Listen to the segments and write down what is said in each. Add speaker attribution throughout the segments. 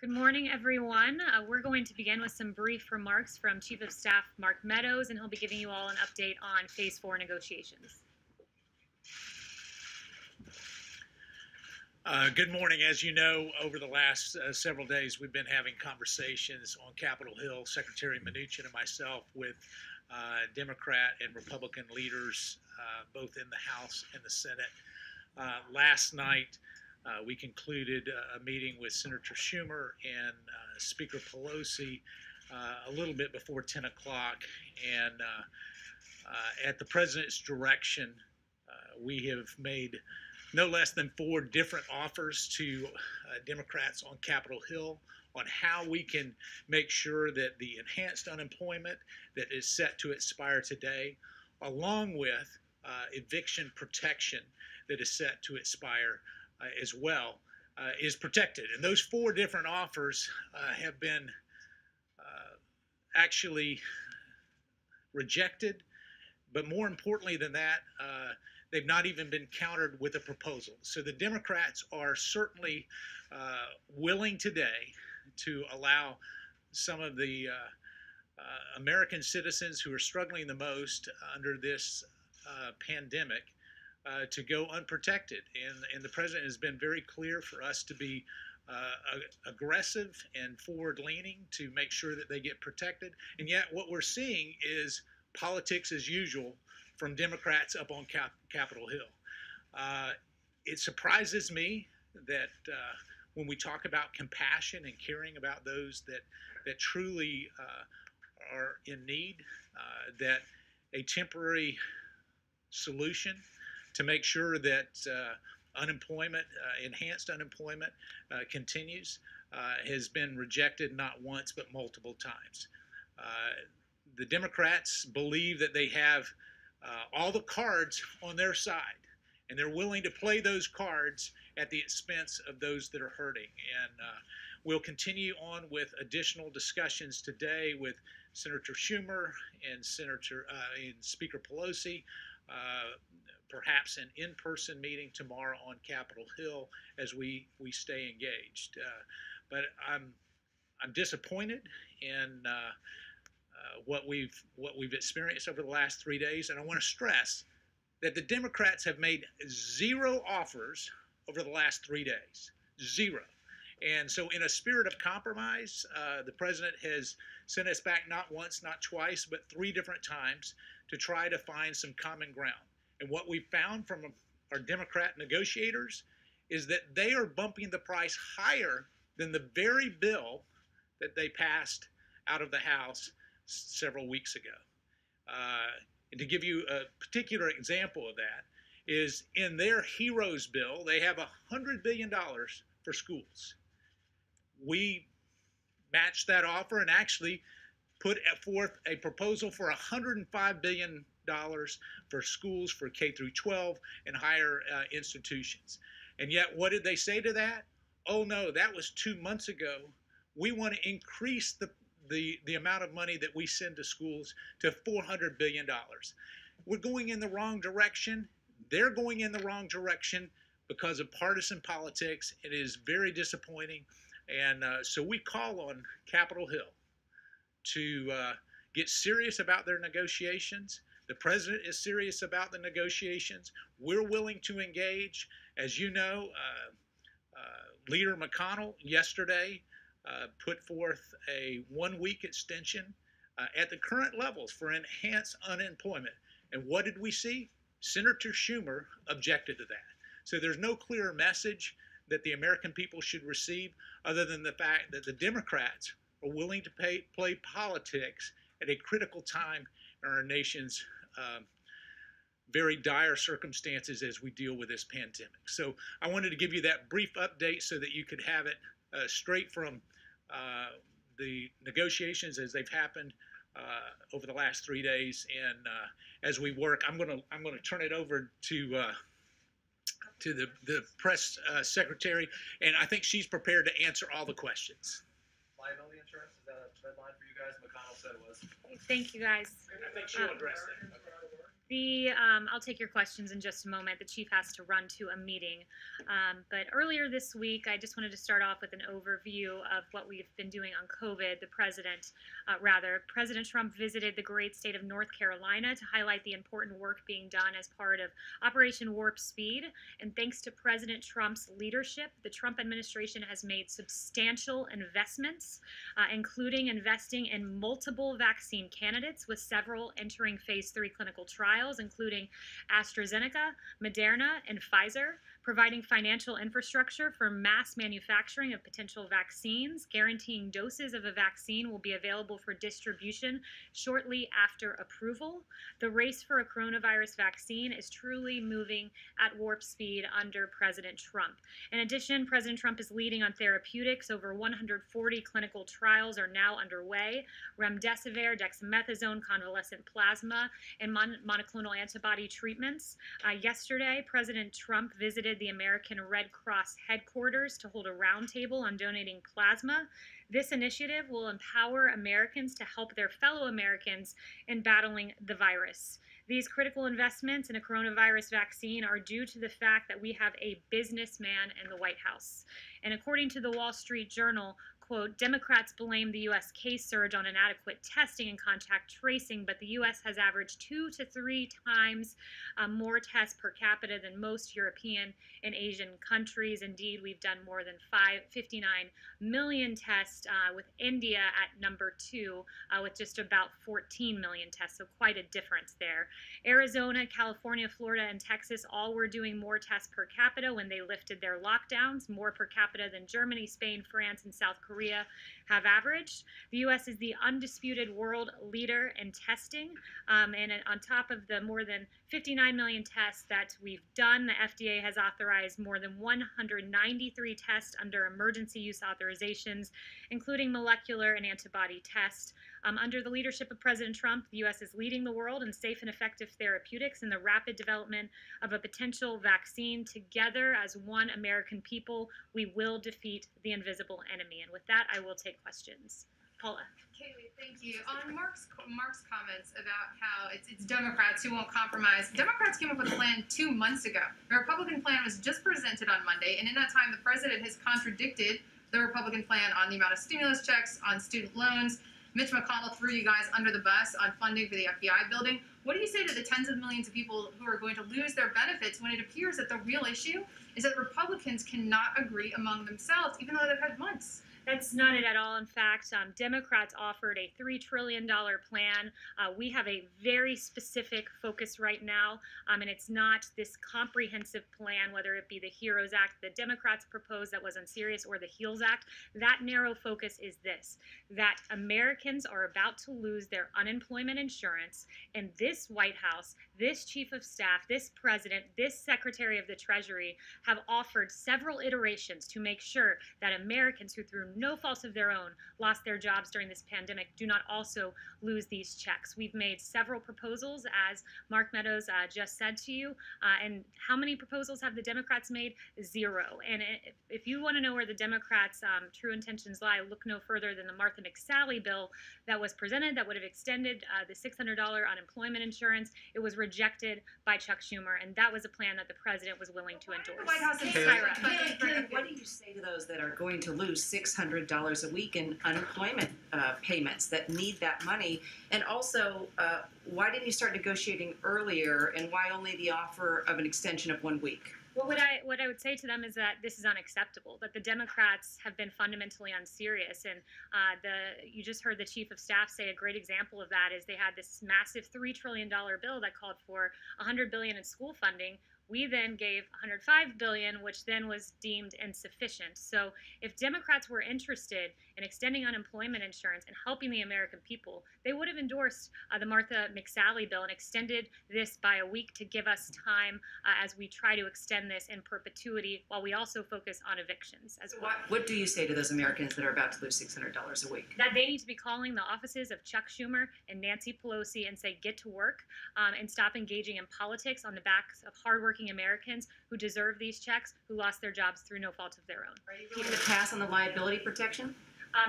Speaker 1: Good morning, everyone. We're going to begin with some brief remarks from Chief of Staff Mark Meadows, and he'll be giving you all an update on Phase 4 negotiations.
Speaker 2: Good morning. As you know, over the last several days, we've been having conversations on Capitol Hill, Secretary Mnuchin and myself, with Democrat and Republican leaders, both in the House and the Senate. Last night, we concluded a meeting with Senator Schumer and Speaker Pelosi a little bit before 10 o'clock. And at the President's direction, we have made no less than 4 different offers to Democrats on Capitol Hill on how we can make sure that the enhanced unemployment that is set to expire today, along with eviction protection that is set to expire as well, is protected. And those 4 different offers have been actually rejected, but more importantly than that, they've not even been countered with a proposal. So the Democrats are certainly willing today to allow some of the American citizens who are struggling the most under this pandemic to go unprotected. And the President has been very clear for us to be aggressive and forward-leaning to make sure that they get protected. And yet what we're seeing is politics as usual from Democrats up on Capitol Hill. It surprises me that when we talk about compassion and caring about those that truly are in need, that a temporary solution to make sure that unemployment, enhanced unemployment continues, has been rejected not once but multiple times. The Democrats believe that they have all the cards on their side, and they're willing to play those cards at the expense of those that are hurting. And we'll continue on with additional discussions today with Senator Schumer and Speaker Pelosi, perhaps an in-person meeting tomorrow on Capitol Hill as we stay engaged. But I'm disappointed in what we've experienced over the last 3 days, and I want to stress that the Democrats have made 0 offers over the last 3 days, 0. And so in a spirit of compromise, the President has sent us back not once, not twice, but 3 different times to try to find some common ground. And what we found from our Democrat negotiators is that they are bumping the price higher than the very bill that they passed out of the House several weeks ago. And to give you a particular example of that is in their HEROES bill, they have $100 billion for schools. We matched that offer and actually put forth a proposal for $105 billion for schools for K through 12 and higher institutions. And yet, what did they say to that? Oh no, that was 2 months ago. We want to increase the amount of money that we send to schools to $400 billion. We're going in the wrong direction. They're going in the wrong direction because of partisan politics. It is very disappointing. And so we call on Capitol Hill to get serious about their negotiations. The President is serious about the negotiations. We're willing to engage. As you know, Leader McConnell yesterday put forth a 1-week extension at the current levels for enhanced unemployment. And what did we see? Senator Schumer objected to that. So there's no clearer message that the American people should receive other than the fact that the Democrats are willing to play politics at a critical time in our nation's very dire circumstances as we deal with this pandemic. So I wanted to give you that brief update so that you could have it straight from the negotiations as they've happened over the last 3 days. And as we work, I'm going to turn it over to the press secretary, and I think she's prepared to answer all the questions.
Speaker 3: Liability insurance, is that a red line for you guys? McConnell said it was.
Speaker 1: Thank you, guys.
Speaker 2: I think she'll address that.
Speaker 1: I'll take your questions in just a moment. The chief has to run to a meeting. But earlier this week, I just wanted to start off with an overview of what we've been doing on COVID. President Trump visited the great state of North Carolina to highlight the important work being done as part of Operation Warp Speed. And thanks to President Trump's leadership, the Trump administration has made substantial investments, including investing in multiple vaccine candidates, with several entering phase 3 clinical trials, including AstraZeneca, Moderna, and Pfizer, providing financial infrastructure for mass manufacturing of potential vaccines, guaranteeing doses of a vaccine will be available for distribution shortly after approval. The race for a coronavirus vaccine is truly moving at warp speed under President Trump. In addition, President Trump is leading on therapeutics. Over 140 clinical trials are now underway. Remdesivir, dexamethasone, convalescent plasma, and monoclonal antibody treatments. Yesterday, President Trump visited the American Red Cross headquarters to hold a roundtable on donating plasma. This initiative will empower Americans to help their fellow Americans in battling the virus. These critical investments in a coronavirus vaccine are due to the fact that we have a businessman in the White House. And according to the Wall Street Journal, quote, Democrats blame the U.S. case surge on inadequate testing and contact tracing, but the U.S. has averaged 2 to 3 times more tests per capita than most European and Asian countries. Indeed, we've done more than 59 million tests, with India at number 2 with just about 14 million tests, so quite a difference there. Arizona, California, Florida, and Texas all were doing more tests per capita when they lifted their lockdowns, more per capita than Germany, Spain, France, and South Korea have averaged. The U.S. is the undisputed world leader in testing, and on top of the more than 59 million tests that we've done, the FDA has authorized more than 193 tests under emergency use authorizations, including molecular and antibody tests. Under the leadership of President Trump, the U.S. is leading the world in safe and effective therapeutics and the rapid development of a potential vaccine. Together, as one American people, we will defeat the invisible enemy. And with that, I will take questions. Paula.
Speaker 4: Kaylee, thank you. On Mark's comments about how it's Democrats who won't compromise, Democrats came up with a plan 2 months ago. The Republican plan was just presented on Monday, and in that time, the president has contradicted the Republican plan on the amount of stimulus checks, on student loans. Mitch McConnell threw you guys under the bus on funding for the FBI building. What do you say to the tens of millions of people who are going to lose their benefits when it appears that the real issue is that Republicans cannot agree among themselves, even though they've had months?
Speaker 1: That's not it at all. In fact, Democrats offered a $3 trillion plan. We have a very specific focus right now, and it's not this comprehensive plan, whether it be the HEROES Act the Democrats proposed that was unserious, or the HEALS Act. That narrow focus is this, that Americans are about to lose their unemployment insurance, and this White House, this Chief of Staff, this President, this Secretary of the Treasury have offered several iterations to make sure that Americans who through no fault of their own lost their jobs during this pandemic do not also lose these checks. We've made several proposals, as Mark Meadows just said to you, and how many proposals have the Democrats made? 0. And if you want to know where the Democrats' true intentions lie, look no further than the Martha McSally bill that was presented that would have extended the $600 unemployment insurance. It was rejected by Chuck Schumer, and that was a plan that the president was willing to endorse.
Speaker 4: The White House
Speaker 5: What do you say to those that are going to lose $600 a week in unemployment payments that need that money? And also, why didn't you start negotiating earlier, and why only the offer of an extension of 1 week?
Speaker 1: Well, what I would say to them is that this is unacceptable, that the Democrats have been fundamentally unserious. And you just heard the Chief of Staff say a great example of that is they had this massive $3 trillion bill that called for $100 billion in school funding. We then gave $105 billion, which then was deemed insufficient. So if Democrats were interested in extending unemployment insurance and helping the American people, they would have endorsed the Martha McSally bill and extended this by a week to give us time as we try to extend this in perpetuity, while we also focus on evictions as well.
Speaker 5: What do you say to those Americans that are about to lose $600 a week?
Speaker 1: That they need to be calling the offices of Chuck Schumer and Nancy Pelosi and say, get to work, and stop engaging in politics on the backs of hardworking Americans who deserve these checks, who lost their jobs through no fault of their own.
Speaker 5: Are you going to pass on the liability protection?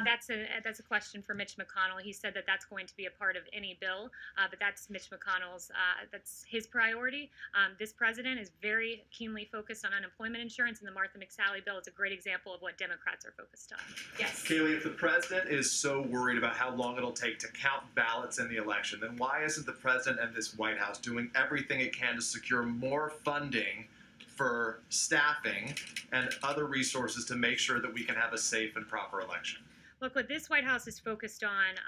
Speaker 1: That's a question for Mitch McConnell. He said that that's going to be a part of any bill, but that's Mitch McConnell's. That's his priority. This president is very keenly focused on unemployment insurance, and the Martha McSally bill is a great example of what Democrats are focused on. Yes.
Speaker 3: Kaylee, if the president is so worried about how long it'll take to count ballots in the election, then why isn't the president and this White House doing everything it can to secure more funding for staffing and other resources to make sure that we can have a safe and proper election?
Speaker 1: Look, what this White House is focused on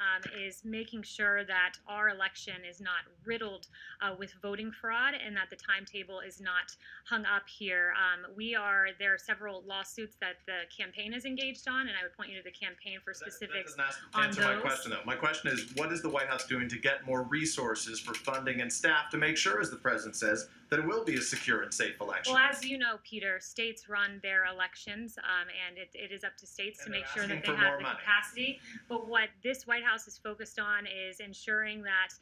Speaker 1: is making sure that our election is not riddled with voting fraud and that the timetable is not hung up here. There are several lawsuits that the campaign is engaged on, and I would point you to the campaign for specifics
Speaker 3: that doesn't answer my question, though. My question is, what is the White House doing to get more resources for funding and staff to make sure, as the president says, that it will be a secure and safe election?
Speaker 1: Well, as you know, Peter, states run their elections, and it is up to states to make sure that they have the capacity. But what this White House is focused on is ensuring that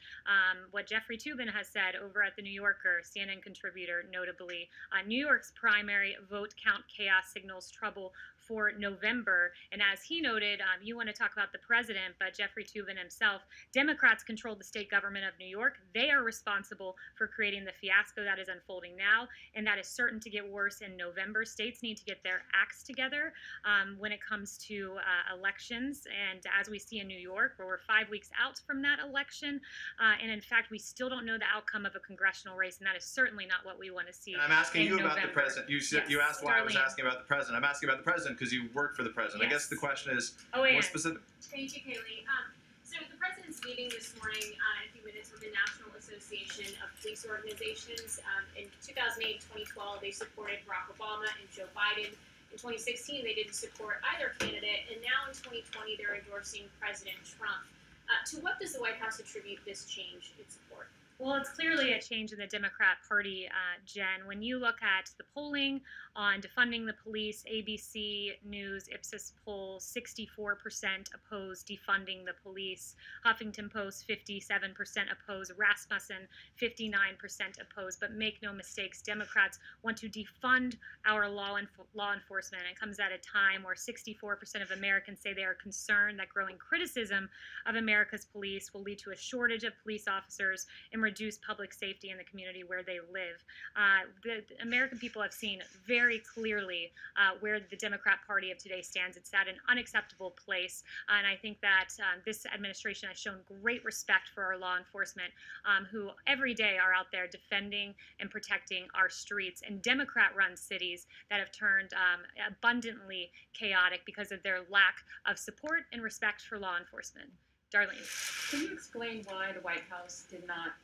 Speaker 1: what Jeffrey Toobin has said over at the New Yorker, CNN contributor, notably, New York's primary vote count chaos signals trouble for November. And as he noted, you want to talk about the president, but Jeffrey Toobin himself, Democrats control the state government of New York. They are responsible for creating the fiasco that is unfolding now, and that is certain to get worse in November. States need to get their acts together when it comes to elections. And as we see in New York, where we're 5 weeks out from that election, and in fact, we still don't know the outcome of a congressional race, and that is certainly not what we want to see.
Speaker 3: And I'm asking you
Speaker 1: November.
Speaker 3: about the president. You asked why I was asking about the president. I'm asking about the president because you work for the president. Yes. I guess the question is more specific.
Speaker 6: Thank you, Kaylee. So the president's meeting this morning in a few minutes with the National Association of Police Organizations. In 2008, 2012, they supported Barack Obama and Joe Biden. In 2016, they didn't support either candidate. And now in 2020, they're endorsing President Trump. To what does the White House attribute this change in support?
Speaker 1: Well, it's clearly a change in the Democrat Party, Jen. When you look at the polling on defunding the police, ABC News Ipsos poll, 64% oppose defunding the police. Huffington Post, 57% oppose. Rasmussen, 59% oppose. But make no mistakes, Democrats want to defund our law enforcement. It comes at a time where 64% of Americans say they are concerned that growing criticism of America's police will lead to a shortage of police officers and reduce public safety in the community where they live. The American people have seen very clearly where the Democrat Party of today stands. It's at an unacceptable place, and I think that this administration has shown great respect for our law enforcement, who every day are out there defending and protecting our streets in Democrat-run cities that have turned abundantly chaotic because of their lack of support and respect for law enforcement. Darlene.
Speaker 7: Can you explain why the White House did not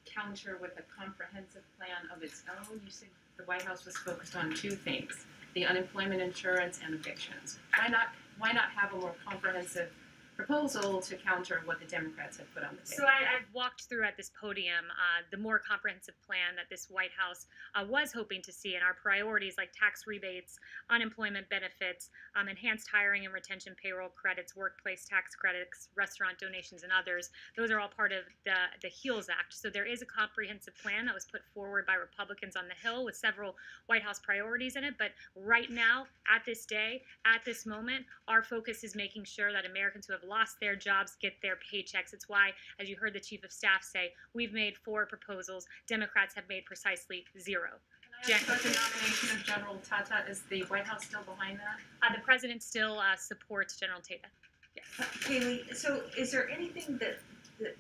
Speaker 7: counter with a comprehensive plan of its own? You said the White House was focused on two things, the unemployment insurance and evictions. Why not have a more comprehensive proposal to counter what the Democrats have put on the table?
Speaker 1: So I've walked through at this podium the more comprehensive plan that this White House was hoping to see, and our priorities like tax rebates, unemployment benefits, enhanced hiring and retention payroll credits, workplace tax credits, restaurant donations, and others. Those are all part of the HEALS Act. So there is a comprehensive plan that was put forward by Republicans on the Hill with several White House priorities in it. But right now, at this day, at this moment, our focus is making sure that Americans who have lost their jobs get their paychecks. It's why, as you heard the Chief of Staff say, we've made 4 proposals. Democrats have made precisely 0.
Speaker 7: Jen. About the nomination of General Tata, is the White House still behind that?
Speaker 1: The president still supports General Tata. Yes.
Speaker 8: Kaylee, so is there anything that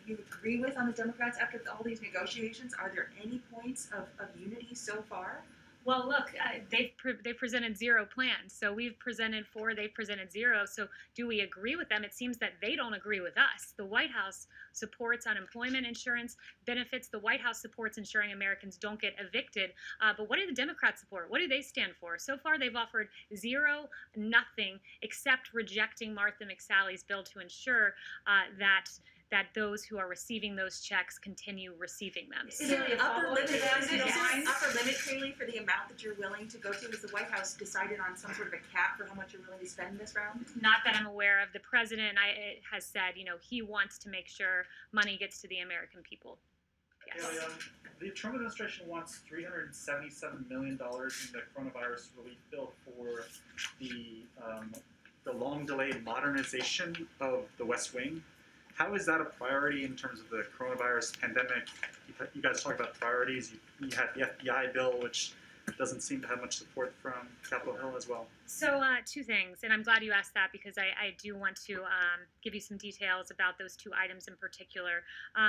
Speaker 8: you agree with on the Democrats after all these negotiations? Are there any points of unity so far?
Speaker 1: Well, look, they've presented 0 plans. So we've presented 4, they've presented 0. So do we agree with them? It seems that they don't agree with us. The White House supports unemployment insurance benefits. The White House supports ensuring Americans don't get evicted. But what do the Democrats support? What do they stand for? So far, they've offered 0, nothing, except rejecting Martha McSally's bill to ensure that those who are receiving those checks continue receiving them.
Speaker 8: Is there an upper limit, Kaylee, for the amount that you're willing to go to? Has the White House decided on some sort of a cap for how much you're willing to spend this round?
Speaker 1: Not that I'm aware of. The president has said, he wants to make sure money gets to the American people. Yes.
Speaker 9: The Trump administration wants $377 million in the coronavirus relief bill for the the long-delayed modernization of the West Wing. How is that a priority in terms of the coronavirus pandemic? You guys talk about priorities. You had the FBI bill, which doesn't seem to have much support from Capitol Hill as well.
Speaker 1: So two things, and I'm glad you asked that because I do want to give you some details about those two items in particular.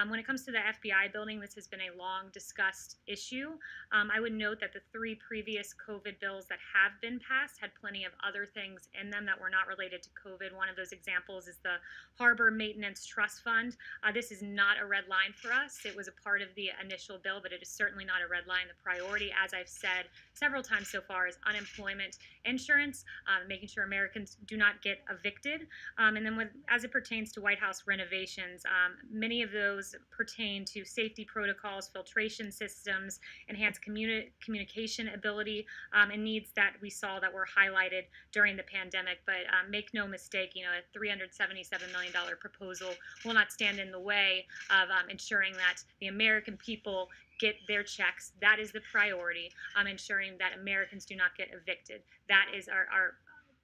Speaker 1: When it comes to the FBI building, this has been a long discussed issue. I would note that the three previous COVID bills that have been passed had plenty of other things in them that were not related to COVID. One of those examples is the Harbor Maintenance Trust Fund. This is not a red line for us. It was a part of the initial bill, but it is certainly not a red line. The priority, as I've said several times so far, is unemployment insurance, making sure Americans do not get evicted. And then as it pertains to White House renovations, many of those pertain to safety protocols, filtration systems, enhanced communication ability, and needs that we saw that were highlighted during the pandemic. But make no mistake, a $377 million proposal will not stand in the way of ensuring that the American people get their checks. That is the priority, ensuring that Americans do not get evicted. That is our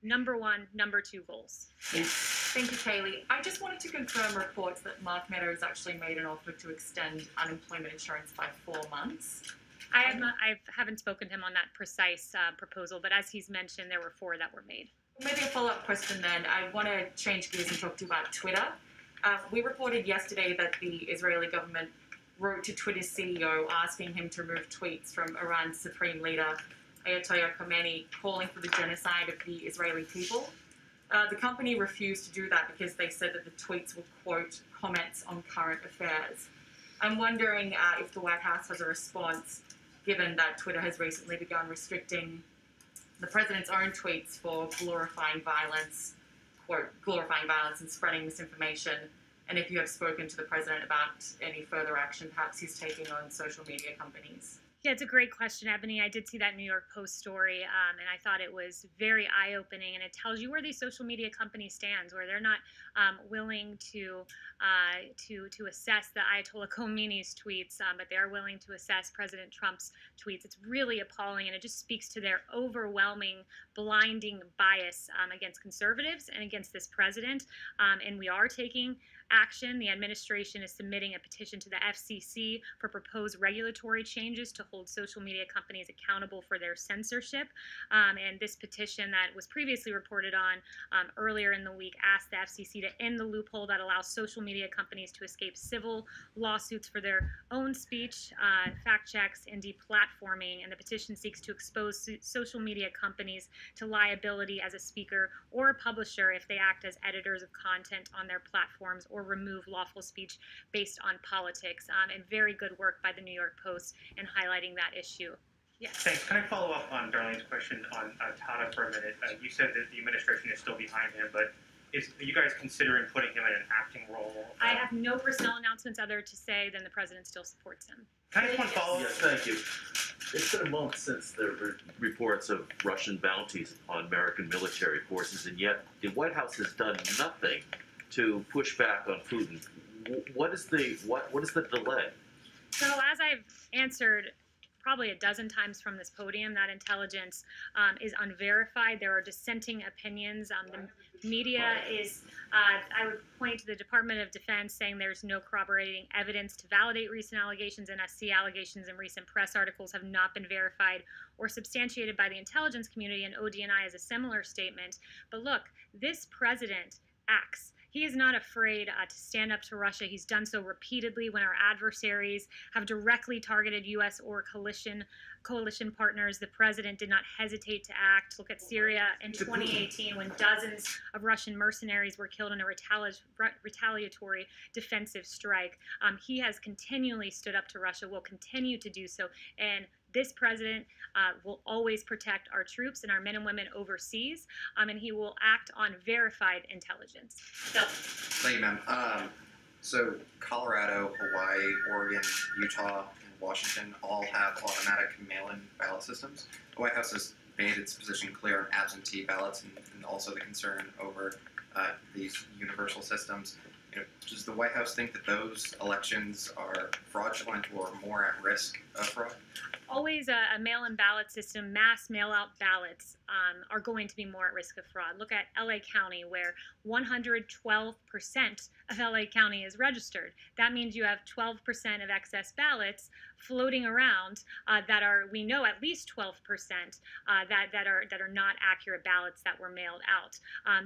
Speaker 1: number one, number two goals.
Speaker 10: Yes. Thank you, Kaylee. I just wanted to confirm reports that Mark Meadows actually made an offer to extend unemployment insurance by 4 months.
Speaker 1: I haven't spoken to him on that precise proposal, but as he's mentioned, there were 4 that were made.
Speaker 10: Maybe a follow-up question then. I want to change gears and talk to you about Twitter. We reported yesterday that the Israeli government wrote to Twitter's CEO asking him to remove tweets from Iran's supreme leader, Ayatollah Khamenei, calling for the genocide of the Israeli people. The company refused to do that because they said that the tweets were, quote, comments on current affairs. I'm wondering if the White House has a response, given that Twitter has recently begun restricting the president's own tweets for glorifying violence, quote, glorifying violence and spreading misinformation, and if you have spoken to the president about any further action perhaps he's taking on social media companies.
Speaker 1: Yeah, it's a great question, Ebony. I did see that New York Post story, and I thought it was very eye-opening, and it tells you where these social media companies stand, where they're not willing to assess the Ayatollah Khomeini's tweets, but they are willing to assess President Trump's tweets. It's really appalling, and it just speaks to their overwhelming, blinding bias against conservatives and against this president, and we are taking action. The administration is submitting a petition to the FCC for proposed regulatory changes to hold social media companies accountable for their censorship. And this petition that was previously reported on earlier in the week asked the FCC to end the loophole that allows social media companies to escape civil lawsuits for their own speech, fact checks, and deplatforming. And the petition seeks to expose social media companies to liability as a speaker or a publisher if they act as editors of content on their platforms or remove lawful speech based on politics. And very good work by the New York Post in highlighting that issue. Yes.
Speaker 11: Thanks. Can I follow up on Darlene's question on Tata for a minute? You said that the administration is still behind him, but are you guys considering putting him in an acting role?
Speaker 1: I have no personnel announcements other to say than the president still supports him.
Speaker 11: Can I just one follow-up?
Speaker 12: Yes, thank you. It's been a month since there were reports of Russian bounties on American military forces, and yet the White House has done nothing to push back on Putin. What is the delay?
Speaker 1: So as I've answered probably a dozen times from this podium, that intelligence is unverified. There are dissenting opinions. The media is, I would point to the Department of Defense saying there's no corroborating evidence to validate recent allegations, NSC allegations and recent press articles have not been verified or substantiated by the intelligence community, and ODNI is a similar statement. But look, this president acts. He is not afraid to stand up to Russia. He's done so repeatedly when our adversaries have directly targeted U.S. or coalition partners. The president did not hesitate to act. Look at Syria in 2018 when dozens of Russian mercenaries were killed in a retaliatory defensive strike. He has continually stood up to Russia, will continue to do so, and this president will always protect our troops and our men and women overseas, and he will act on verified intelligence. So.
Speaker 13: Thank you, ma'am. So Colorado, Hawaii, Oregon, Utah, and Washington all have automatic mail-in ballot systems. The White House has made its position clear on absentee ballots and also the concern over these universal systems. Does the White House think that those elections are fraudulent or more at risk of fraud?
Speaker 1: Always a mail-in ballot system, mass mail-out ballots are going to be more at risk of fraud. Look at LA County, where 112% of LA County is registered. That means you have 12% of excess ballots floating around that are, we know, at least 12% that are not accurate ballots that were mailed out.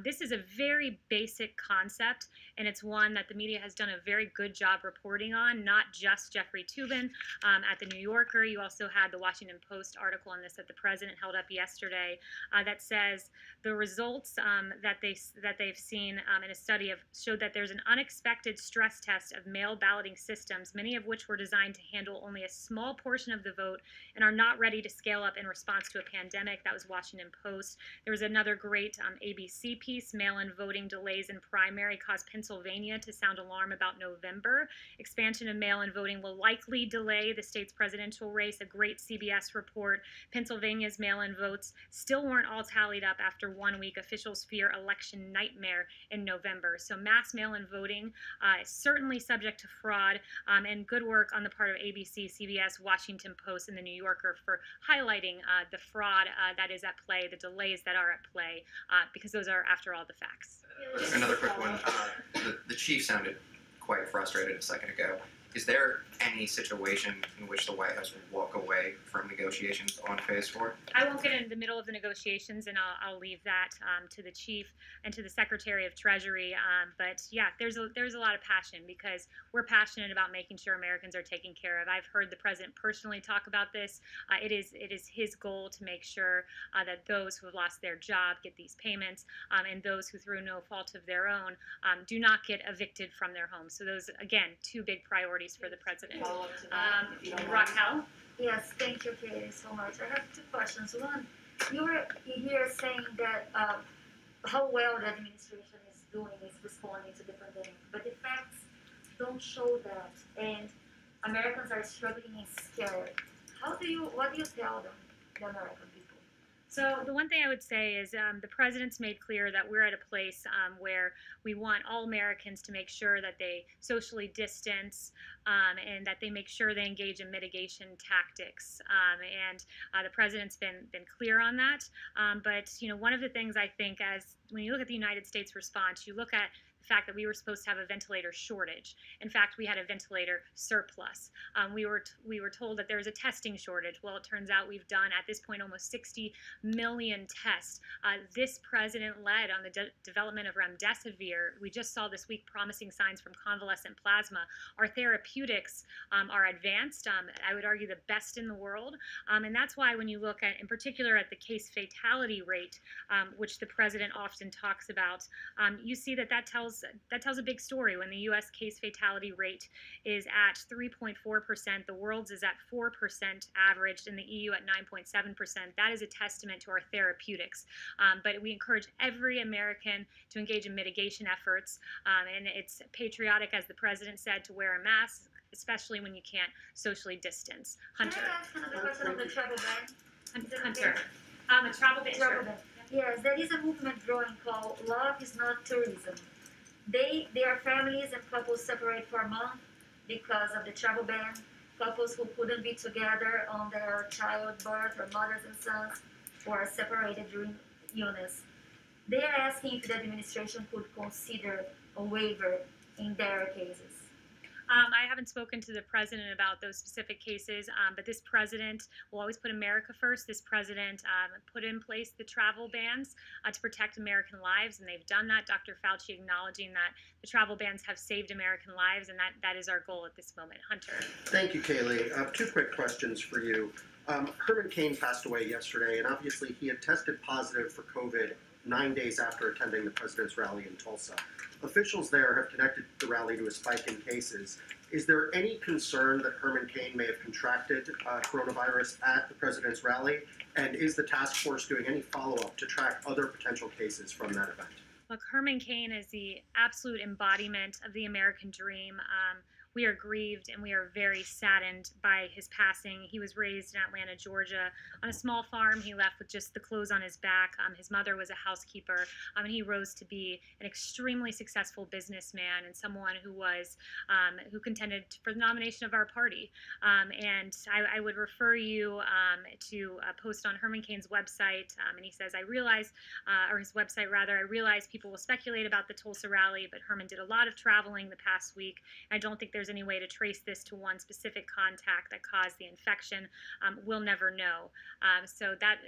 Speaker 1: This is a very basic concept, and it's one that the media has done a very good job reporting on, not just Jeffrey Toobin at the New Yorker. You also had the Washington Post article on this that the president held up yesterday that says the results that they've seen in a study showed that there's an unexpected stress test of mail balloting systems, many of which were designed to handle only a small portion of the vote and are not ready to scale up in response to a pandemic. That was Washington Post. There was another great ABC piece, mail-in voting delays in primary caused Pennsylvania to sound alarm about November. Expansion of mail-in voting will likely delay the state's presidential race. A great CBS report. Pennsylvania's mail-in votes still weren't all tallied up after 1 week. Officials fear election nightmare in November. So mass mail-in voting is certainly subject to fraud, and good work on the part of ABC, CBS, Washington Post, and the New Yorker for highlighting the fraud that is at play, the delays that are at play, because those are, after all, the facts.
Speaker 13: Another quick one. The chief sounded quite frustrated a second ago. Is there any situation in which the White House would walk away from negotiations on Phase 4?
Speaker 1: I won't get into the middle of the negotiations, and I'll leave that to the chief and to the Secretary of Treasury. But yeah, there's a lot of passion because we're passionate about making sure Americans are taken care of. I've heard the president personally talk about this. It is his goal to make sure that those who have lost their job get these payments, and those who, through no fault of their own, do not get evicted from their homes. So those, again, two big priorities for the president. Raquel?
Speaker 14: Yes, thank you, Katie, so much. I have two questions. One, you were here saying that how well the administration is doing is responding to the pandemic, but the facts don't show that, and Americans are struggling and scared. What do you tell them, the American people?
Speaker 1: So the one thing I would say is the president's made clear that we're at a place where we want all Americans to make sure that they socially distance and that they make sure they engage in mitigation tactics. And the president's been clear on that. But one of the things I think, as when you look at the United States response, you look at the fact that we were supposed to have a ventilator shortage. In fact, we had a ventilator surplus. We were told that there was a testing shortage. Well, it turns out we've done, at this point, almost 60 million tests. This president led on the development of remdesivir. We just saw this week promising signs from convalescent plasma. Our therapeutics are advanced. I would argue the best in the world. And that's why when you look at, in particular, at the case fatality rate, which the president often talks about, you see that tells a big story. When the U.S. case fatality rate is at 3.4%, the world's is at 4% averaged, and the EU at 9.7%. That is a testament to our therapeutics. But we encourage every American to engage in mitigation efforts, and it's patriotic, as the president said, to wear a mask, especially when you can't socially distance. Hunter.
Speaker 14: Can I ask another question on the travel ban?
Speaker 1: Hunter. A travel ban.
Speaker 14: Travel ban. Yes, there is a movement growing called Love is Not Tourism. Their families and couples separate for a month because of the travel ban. Couples who couldn't be together on their childbirth, or mothers and sons, who are separated during illness. They are asking if the administration could consider a waiver in their cases.
Speaker 1: I haven't spoken to the president about those specific cases, but this president will always put America first. This president put in place the travel bans to protect American lives, and they've done that. Dr. Fauci acknowledging that the travel bans have saved American lives, and that is our goal at this moment. Hunter.
Speaker 15: Thank you, Kaylee. Two quick questions for you. Herman Cain passed away yesterday, and obviously he had tested positive for COVID 9 days after attending the president's rally in Tulsa. Officials there have connected the rally to a spike in cases. Is there any concern that Herman Cain may have contracted coronavirus at the president's rally? And is the task force doing any follow-up to track other potential cases from that event?
Speaker 1: Look, Herman Cain is the absolute embodiment of the American dream. we are grieved and we are very saddened by his passing. He was raised in Atlanta, Georgia, on a small farm. He left with just the clothes on his back. His mother was a housekeeper, and he rose to be an extremely successful businessman and someone who was who contended for the nomination of our party. And I would refer you to a post on Herman Cain's website, and he says, I realize, or his website rather, I realize people will speculate about the Tulsa rally, but Herman did a lot of traveling the past week. I don't think there's any way to trace this to one specific contact that caused the infection. We'll never know. So that,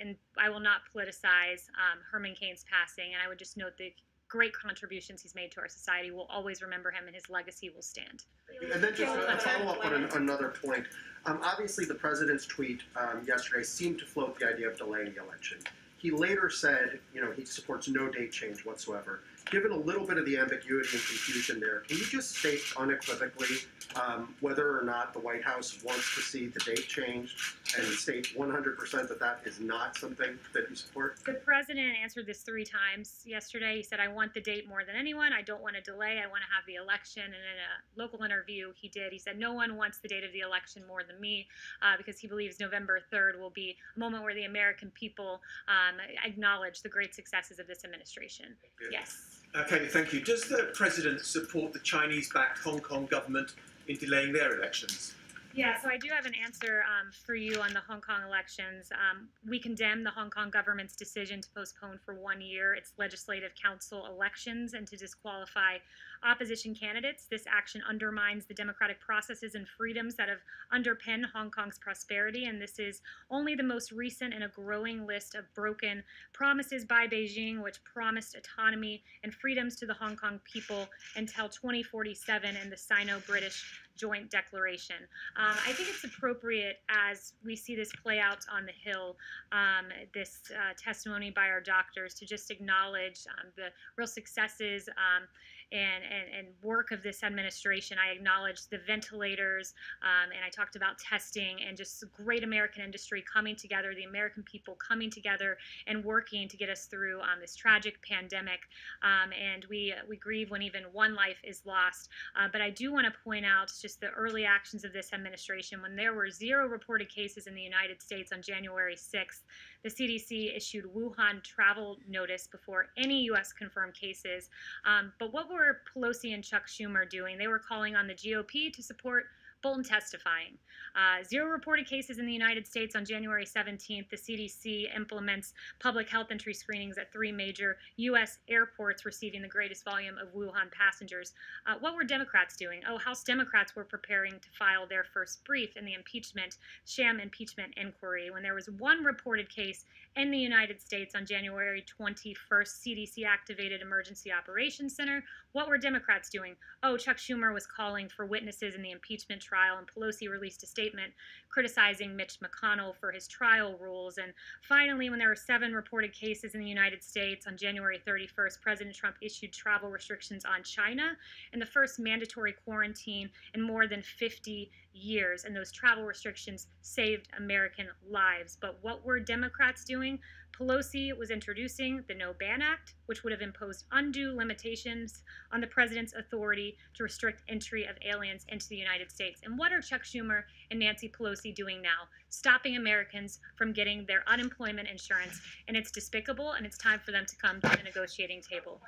Speaker 1: and I will not politicize Herman Cain's passing, and I would just note the great contributions he's made to our society. We'll always remember him, and his legacy will stand.
Speaker 15: And then just a follow-up on another point. Obviously, the president's tweet yesterday seemed to float the idea of delaying the election. He later said, he supports no date change whatsoever. Given a little bit of the ambiguity and confusion there, can you just state unequivocally whether or not the White House wants to see the date changed and state 100% that that is not something that you support?
Speaker 1: The president answered this 3 times yesterday. He said, I want the date more than anyone. I don't want to delay. I want to have the election. And in a local interview he did, he said, no one wants the date of the election more than me, because he believes November 3rd will be a moment where the American people acknowledge the great successes of this administration. Yes.
Speaker 16: Okay, thank you. Does the president support the Chinese-backed Hong Kong government in delaying their elections?
Speaker 1: Yeah, so I do have an answer for you on the Hong Kong elections. We condemn the Hong Kong government's decision to postpone for 1 year its legislative council elections and to disqualify opposition candidates. This action undermines the democratic processes and freedoms that have underpinned Hong Kong's prosperity, and this is only the most recent in a growing list of broken promises by Beijing, which promised autonomy and freedoms to the Hong Kong people until 2047 in the Sino-British Joint Declaration. I think it's appropriate, as we see this play out on the Hill, this testimony by our doctors, to just acknowledge the real successes and work of this administration. I acknowledge the ventilators, and I talked about testing and just great American industry coming together, the American people coming together and working to get us through this tragic pandemic. And we grieve when even one life is lost. But I do want to point out just the early actions of this administration. When there were 0 reported cases in the United States on January 6th, the CDC issued Wuhan travel notice before any U.S. confirmed cases. But what were Pelosi and Chuck Schumer doing? They were calling on the GOP to support Bolton testifying. 0 reported cases in the United States on January 17th. The CDC implements public health entry screenings at 3 major U.S. airports receiving the greatest volume of Wuhan passengers. What were Democrats doing? Oh, House Democrats were preparing to file their first brief in the sham impeachment inquiry. When there was 1 reported case in the United States on January 21st, CDC activated Emergency Operations Center. What were Democrats doing? Oh, Chuck Schumer was calling for witnesses in the impeachment trial, and Pelosi released a statement criticizing Mitch McConnell for his trial rules. And finally, when there were 7 reported cases in the United States on January 31st, President Trump issued travel restrictions on China and the first mandatory quarantine in more than 50 years. And those travel restrictions saved American lives. But what were Democrats doing? Pelosi was introducing the No Ban Act, which would have imposed undue limitations on the president's authority to restrict entry of aliens into the United States. And what are Chuck Schumer and Nancy Pelosi doing now? Stopping Americans from getting their unemployment insurance. And it's despicable, and it's time for them to come to the negotiating table.